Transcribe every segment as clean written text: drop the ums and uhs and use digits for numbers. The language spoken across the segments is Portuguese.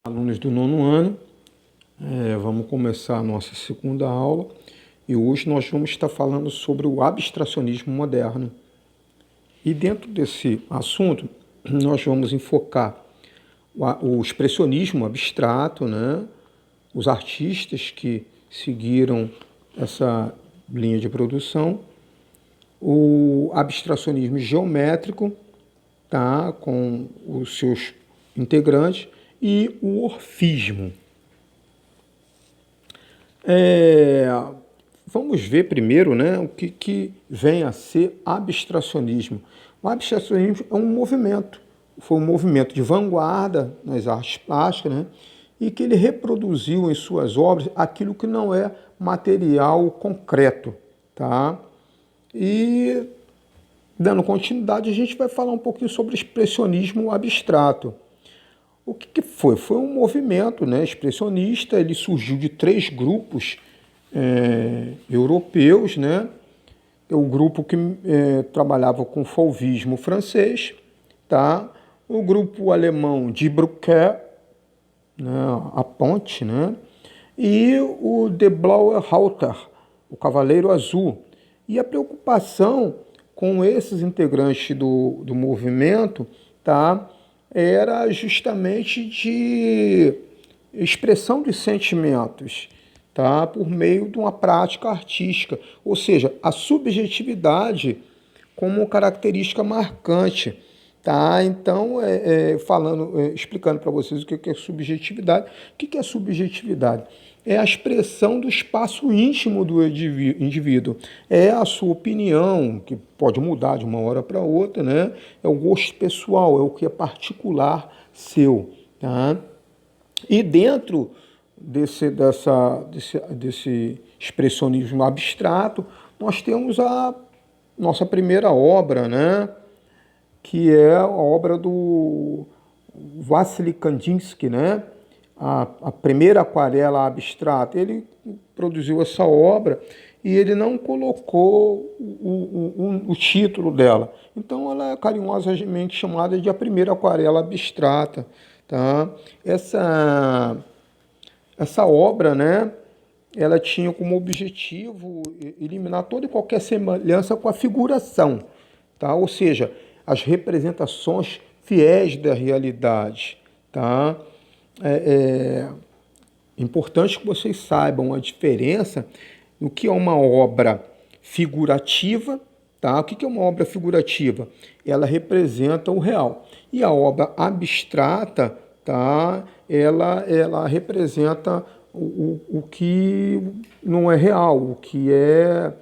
Alunos do nono ano, vamos começar a nossa segunda aula e hoje nós vamos estar falando sobre o abstracionismo moderno. E dentro desse assunto, nós vamos enfocar o expressionismo abstrato, né? Os artistas que seguiram essa linha de produção, o abstracionismo geométrico, tá? Com os seus integrantes, e o orfismo. Vamos ver primeiro, né, o que vem a ser abstracionismo. O abstracionismo é um movimento, foi um movimento de vanguarda nas artes plásticas, né, e que ele reproduziu em suas obras aquilo que não é material concreto. Tá? E, dando continuidade, a gente vai falar um pouquinho sobre expressionismo abstrato. O que foi? Foi um movimento, né, expressionista. Ele surgiu de três grupos europeus, né? O grupo que trabalhava com o fauvismo francês, tá? O grupo alemão de Bruckner, né, a ponte, né? E o De Blauer Halter, o Cavaleiro Azul. E a preocupação com esses integrantes do movimento, tá, era justamente de expressão de sentimentos, tá, por meio de uma prática artística, ou seja, a subjetividade como característica marcante. Tá? Então, explicando para vocês o que é subjetividade. O que é subjetividade? É a expressão do espaço íntimo do indivíduo. É a sua opinião, que pode mudar de uma hora para outra, né? É o gosto pessoal, é o que é particular seu. Tá? E dentro desse expressionismo abstrato, nós temos a nossa primeira obra, né? Que é a obra do Wassily Kandinsky, né? A primeira aquarela abstrata. Ele produziu essa obra e ele não colocou o título dela. Então, ela é carinhosamente chamada de a primeira aquarela abstrata. Tá? Essa obra, né? Ela tinha como objetivo eliminar toda e qualquer semelhança com a figuração. Tá? Ou seja, as representações fiéis da realidade. Tá? É importante que vocês saibam a diferença no que é uma obra figurativa. Tá? O que é uma obra figurativa? Ela representa o real. E a obra abstrata, tá? ela representa o que não é real, o que é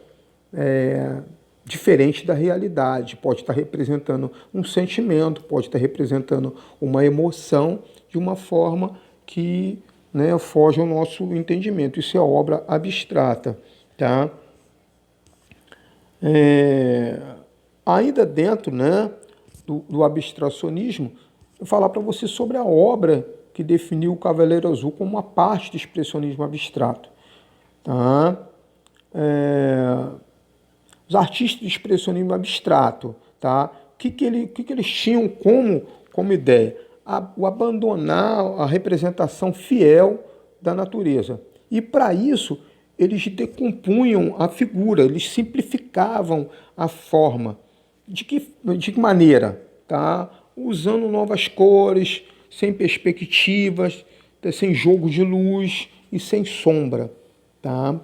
diferente da realidade. Pode estar representando um sentimento, pode estar representando uma emoção de uma forma que, né, foge ao nosso entendimento. Isso é obra abstrata. Tá? Ainda dentro, né, do abstracionismo, eu vou falar para você sobre a obra que definiu o Cavaleiro Azul como uma parte do expressionismo abstrato. Tá? Os artistas do expressionismo abstrato, tá? O que eles tinham como ideia? O abandonar a representação fiel da natureza. E para isso, eles decompunham a figura, eles simplificavam a forma. De que maneira? Tá? Usando novas cores, sem perspectivas, sem jogo de luz e sem sombra. Tá?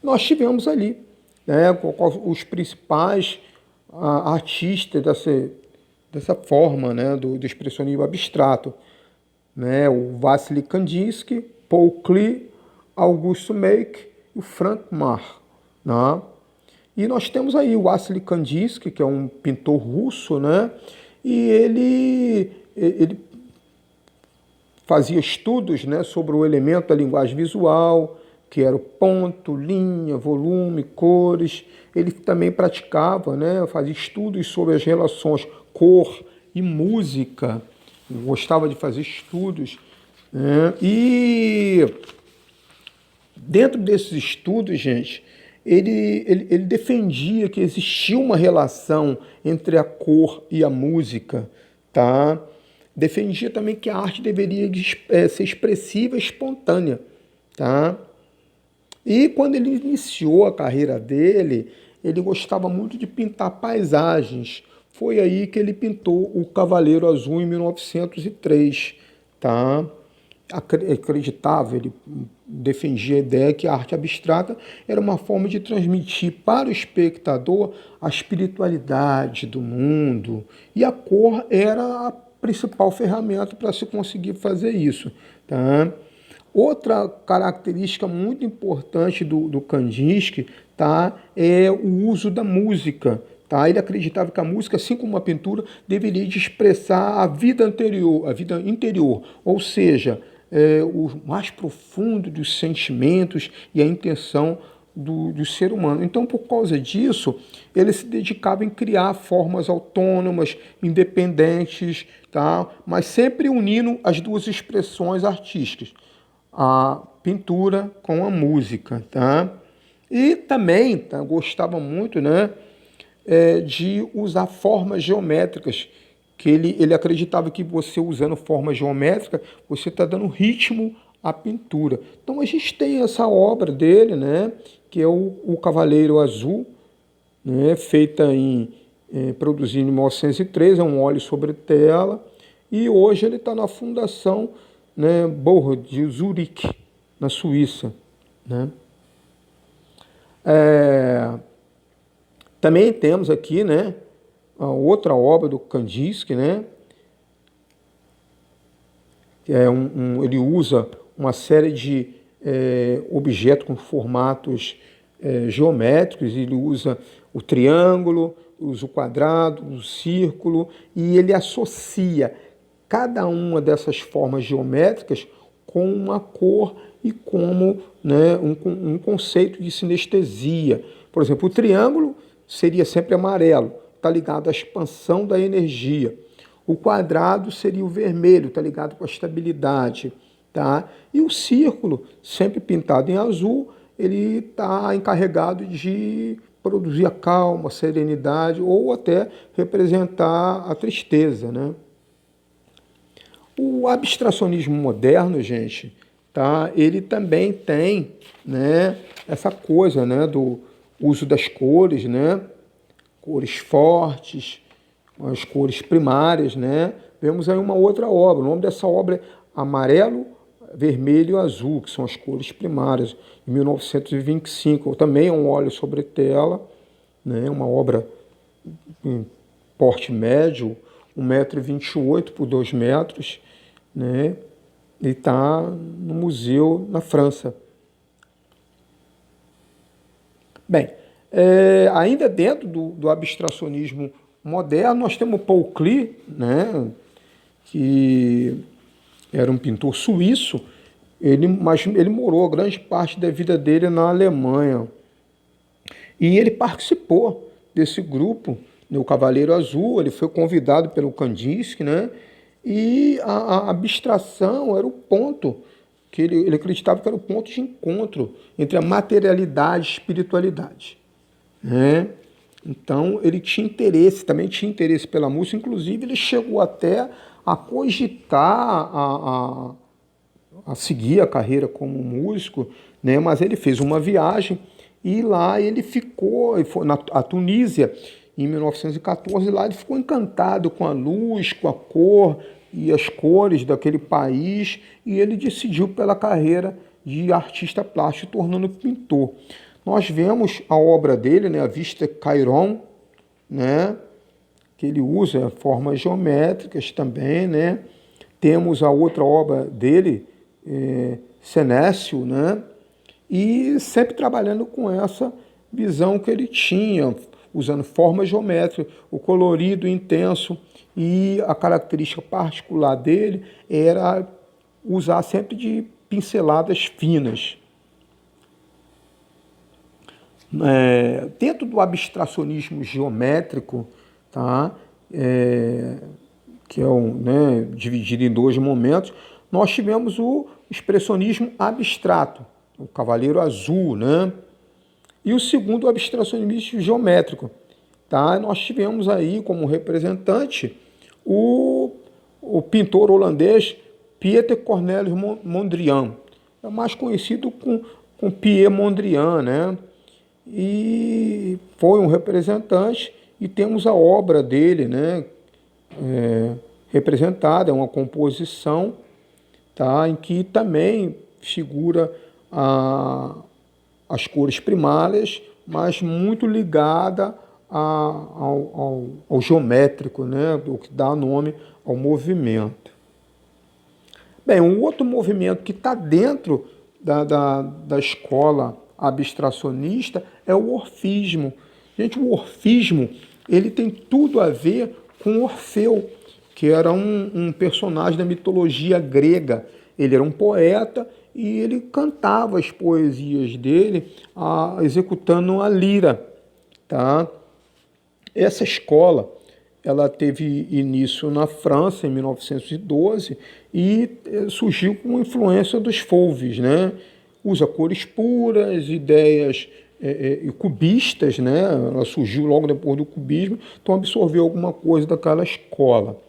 Nós tivemos ali, né, os principais artistas dessa forma, né, do expressionismo abstrato. Né, o Wassily Kandinsky, Paul Klee, Augusto Meek e o Frank Marr. Né? E nós temos aí o Wassily Kandinsky, que é um pintor russo, né? E ele fazia estudos, né, sobre o elemento da linguagem visual, que era o ponto, linha, volume, cores. Ele também praticava, né, fazia estudos sobre as relações cor e música. Ele gostava de fazer estudos. Né? E dentro desses estudos, gente, ele defendia que existia uma relação entre a cor e a música, tá? defendia também que a arte deveria ser expressiva e espontânea, tá? E quando ele iniciou a carreira dele, ele gostava muito de pintar paisagens. Foi aí que ele pintou o Cavaleiro Azul em 1903, tá? Acreditava, ele defendia a ideia que a arte abstrata era uma forma de transmitir para o espectador a espiritualidade do mundo, e a cor era a principal ferramenta para se conseguir fazer isso, tá? Outra característica muito importante do Kandinsky, tá, é o uso da música. Tá? Ele acreditava que a música, assim como a pintura, deveria de expressar a vida anterior, a vida interior, ou seja, o mais profundo dos sentimentos e a intenção do ser humano. Então, por causa disso, ele se dedicava em criar formas autônomas, independentes, tá? Mas sempre unindo as duas expressões artísticas, a pintura com a música, tá? E também gostava muito, né, de usar formas geométricas, que ele acreditava que você usando forma geométrica, você está dando ritmo à pintura. Então a gente tem essa obra dele, né, que é o Cavaleiro Azul, né, feita produzida em 1903, é um óleo sobre tela, e hoje ele está na Fundação, né, Borro de Zurique, na Suíça, né? Também temos aqui, né, a outra obra do Kandinsky, né, que é ele usa uma série de objetos com formatos geométricos. Ele usa o triângulo, usa o quadrado, o círculo, e ele associa cada uma dessas formas geométricas com uma cor e como, né, um conceito de sinestesia. Por exemplo, o triângulo seria sempre amarelo, está ligado à expansão da energia. O quadrado seria o vermelho, está ligado com a estabilidade. Tá? E o círculo, sempre pintado em azul, ele está encarregado de produzir a calma, a serenidade ou até representar a tristeza, né? O abstracionismo moderno, gente, tá? Ele também tem, né, essa coisa, né, do uso das cores, né? Cores fortes, as cores primárias, né? Vemos aí uma outra obra. O nome dessa obra é Amarelo, Vermelho e Azul, que são as cores primárias, em 1925. Também é um óleo sobre tela, né? Uma obra em porte médio, 1,28 m por 2 metros, né? E está no museu na França. Bem, ainda dentro do abstracionismo moderno, nós temos Paul Klee, né, que era um pintor suíço, mas ele morou grande parte da vida dele na Alemanha. E ele participou desse grupo, né, o Cavaleiro Azul. Ele foi convidado pelo Kandinsky, né, e a abstração era o ponto que ele acreditava que era o ponto de encontro entre a materialidade e a espiritualidade, né? Então ele tinha interesse, também tinha interesse pela música. Inclusive ele chegou até a cogitar a seguir a carreira como músico, né? Mas ele fez uma viagem e lá ele ficou, foi na Tunísia em 1914. Lá ele ficou encantado com a luz, com a cor e as cores daquele país, e ele decidiu pela carreira de artista plástico, tornando pintor. Nós vemos a obra dele, né, a Vista Chiron, né, que ele usa formas geométricas também, né. Temos a outra obra dele, Senécio, né, e sempre trabalhando com essa visão que ele tinha, usando formas geométricas, o colorido intenso, e a característica particular dele era usar sempre de pinceladas finas. Dentro do abstracionismo geométrico, tá? Que é né, dividido em dois momentos, nós tivemos o expressionismo abstrato, o Cavaleiro Azul, né? E o segundo, o abstracionismo geométrico. Tá? Nós tivemos aí como representante o o pintor holandês Pieter Cornelis Mondrian, é mais conhecido com Piet Mondrian, né? E foi um representante, e temos a obra dele, né? Representada, é uma composição, tá? Em que também figura as cores primárias, mas muito ligada ao geométrico, né? O que dá nome ao movimento. Bem, um outro movimento que está dentro da escola abstracionista é o orfismo. Gente, o orfismo ele tem tudo a ver com Orfeu, que era um personagem da mitologia grega. Ele era um poeta e ele cantava as poesias dele executando a lira. Tá? Essa escola ela teve início na França em 1912 e surgiu com influência dos Fauves, né? Usa cores puras, ideias cubistas, né? Ela surgiu logo depois do cubismo, então absorveu alguma coisa daquela escola.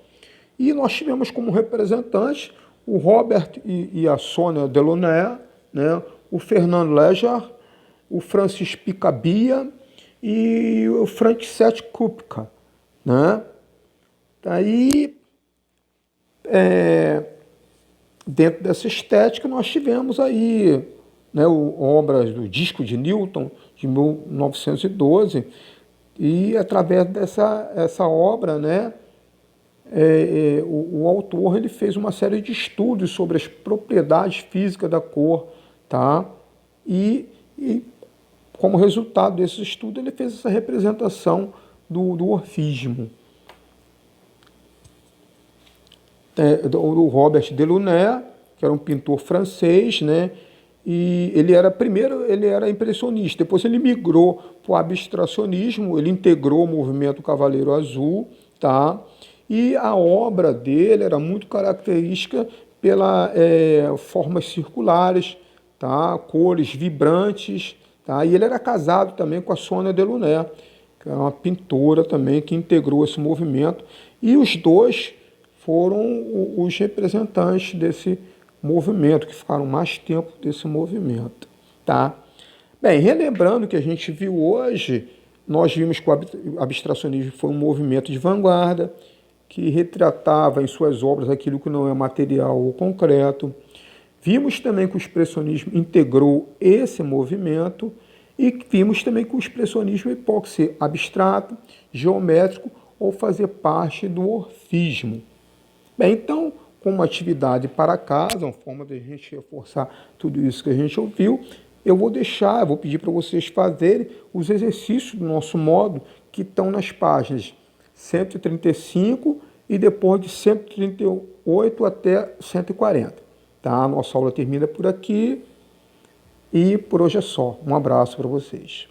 E nós tivemos como representantes o Robert e a Sônia Delaunay, né? O Fernand Léger, o Francis Picabia e o Francesc Kupka, né? Daí, dentro dessa estética, nós tivemos aí, né, obras do Disco de Newton, de 1912, e através dessa obra, né, o autor ele fez uma série de estudos sobre as propriedades físicas da cor, tá? E como resultado desse estudo, ele fez essa representação do orfismo. Do Robert Delaunay, que era um pintor francês, né? E ele era impressionista, depois ele migrou para o abstracionismo, ele integrou o movimento Cavaleiro Azul, tá? E a obra dele era muito característica pelas formas circulares, tá? Cores vibrantes, tá? E ele era casado também com a Sônia Delaunay, que é uma pintora também que integrou esse movimento, e os dois foram os representantes desse movimento, que ficaram mais tempo desse movimento. Tá? Bem, relembrando o que a gente viu hoje, nós vimos que o abstracionismo foi um movimento de vanguarda, que retratava em suas obras aquilo que não é material ou concreto. Vimos também que o expressionismo integrou esse movimento e vimos também que o expressionismo pode ser abstrato, geométrico ou fazer parte do orfismo. Bem, então, como atividade para casa, uma forma de a gente reforçar tudo isso que a gente ouviu, eu vou pedir para vocês fazerem os exercícios do nosso módulo que estão nas páginas 135 e depois de 138 até 140. Tá? A nossa aula termina por aqui e por hoje é só. Um abraço para vocês.